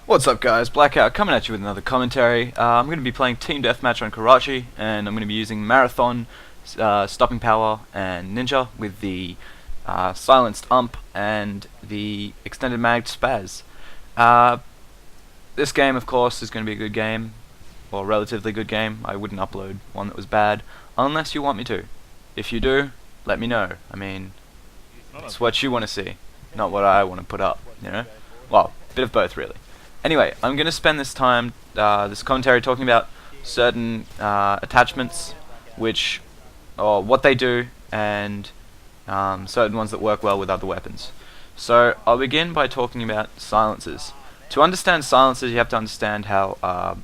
What's up guys, Blackout coming at you with another commentary. I'm going to be playing Team Deathmatch on Karachi, and I'm going to be using Marathon, Stopping Power, and Ninja with the Silenced Ump and the Extended Mag Spaz. This game of course is going to be a good game, or relatively good game. I wouldn't upload one that was bad, unless you want me to. If you do, let me know. I mean, it's what you want to see, not what I want to put up, you know? Well, a bit of both really. Anyway, I'm going to spend this time, this commentary, talking about certain attachments, or what they do, and certain ones that work well with other weapons. So I'll begin by talking about silencers. To understand silencers, you have to understand how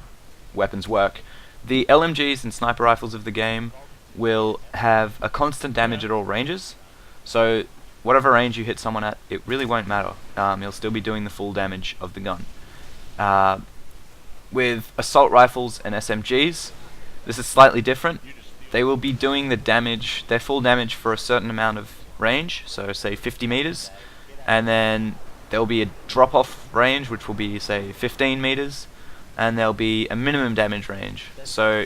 weapons work. The LMGs and sniper rifles of the game will have a constant damage at all ranges. So whatever range you hit someone at, it really won't matter. You'll still be doing the full damage of the gun. With assault rifles and SMGs, this is slightly different. They will be doing the damage, their full damage, for a certain amount of range, so say 50 meters, and then there will be a drop-off range which will be say 15 meters, and there'll be a minimum damage range. So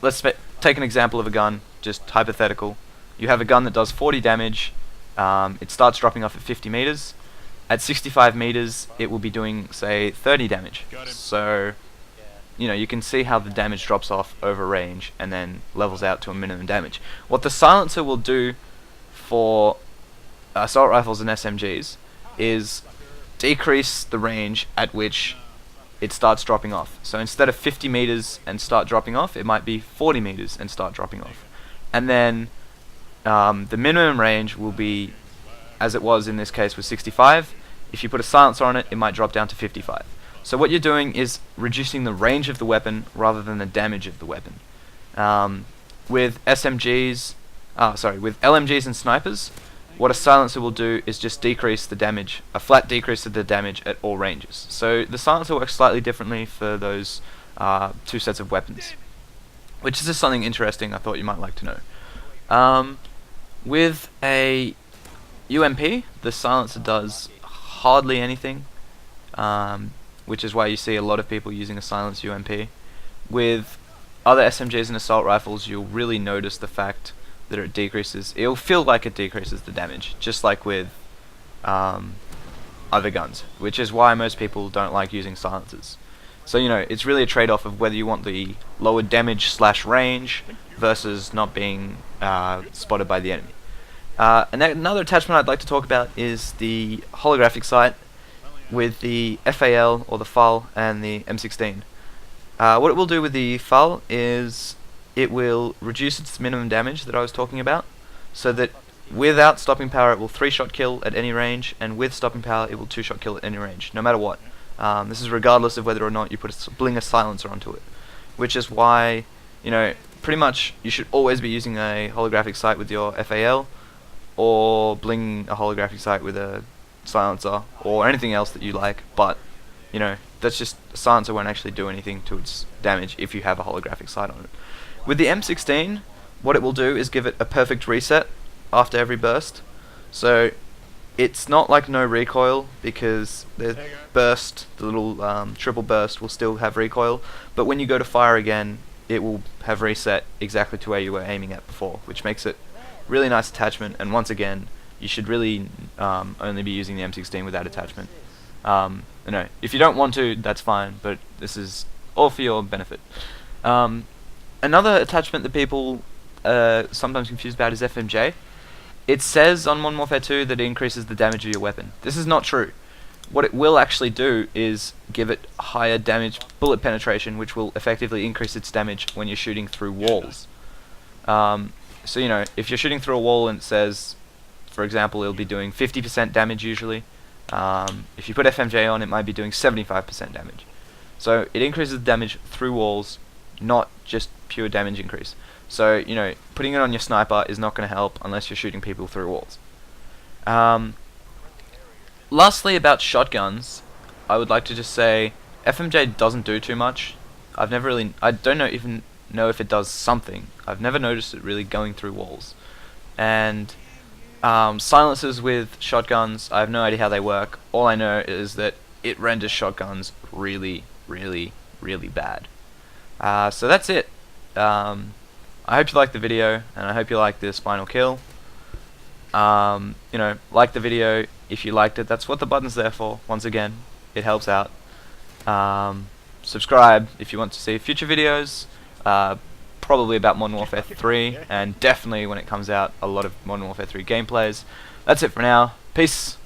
let's take an example of a gun, just hypothetical. You have a gun that does 40 damage, it starts dropping off at 50 meters. At 65 meters, it will be doing, say, 30 damage. So, you know, you can see how the damage drops off over range and then levels out to a minimum damage. What the silencer will do for assault rifles and SMGs is decrease the range at which it starts dropping off. So instead of 50 meters and start dropping off, it might be 40 meters and start dropping off. And then the minimum range will be, as it was in this case, was 65. If you put a silencer on it, it might drop down to 55. So what you're doing is reducing the range of the weapon rather than the damage of the weapon. With LMGs and snipers, what a silencer will do is just decrease the damage, a flat decrease of the damage at all ranges. So the silencer works slightly differently for those two sets of weapons, which is just something interesting I thought you might like to know. With a UMP, the silencer does hardly anything, which is why you see a lot of people using a silenced UMP. With other SMGs and assault rifles, you'll really notice the fact that it decreases. It'll feel like it decreases the damage, just like with other guns, which is why most people don't like using silencers. So, you know, it's really a trade-off of whether you want the lower damage / range versus not being spotted by the enemy. And another attachment I'd like to talk about is the holographic sight with the FAL, or the FAL, and the M16. What it will do with the FAL is it will reduce its minimum damage that I was talking about, so that without stopping power it will 3-shot kill at any range, and with stopping power it will 2-shot kill at any range, no matter what. This is regardless of whether or not you bling a silencer onto it, which is why, you know, pretty much you should always be using a holographic sight with your FAL, or bling a holographic sight with a silencer, or anything else that you like. But, you know, that's just, a silencer won't actually do anything to its damage if you have a holographic sight on it. With the M16, what it will do is give it a perfect reset after every burst. So it's not like no recoil, because the burst, the little triple burst, will still have recoil, but when you go to fire again, it will have reset exactly to where you were aiming at before, which makes it really nice attachment. And once again, you should really only be using the M16 with that attachment. You know, if you don't want to, that's fine, but this is all for your benefit. Another attachment that people sometimes confused about is FMJ. It says on Modern Warfare 2 that it increases the damage of your weapon. This is not true. What it will actually do is give it higher damage bullet penetration, which will effectively increase its damage when you're shooting through walls. So, you know, if you're shooting through a wall and it says, for example, it'll be doing 50% damage usually, if you put FMJ on, it might be doing 75% damage. So it increases the damage through walls, not just pure damage increase. So, you know, putting it on your sniper is not going to help unless you're shooting people through walls. Lastly, about shotguns, I would like to just say FMJ doesn't do too much. I don't even know if it does something. I've never noticed it really going through walls. And silencers with shotguns, I have no idea how they work. All I know is that it renders shotguns really, really, really bad. So that's it. I hope you liked the video, and I hope you liked this final kill. You know, like the video if you liked it. That's what the button's there for. Once again, it helps out. Subscribe if you want to see future videos, probably about Modern Warfare 3, and definitely when it comes out, a lot of Modern Warfare 3 gameplays. That's it for now. Peace.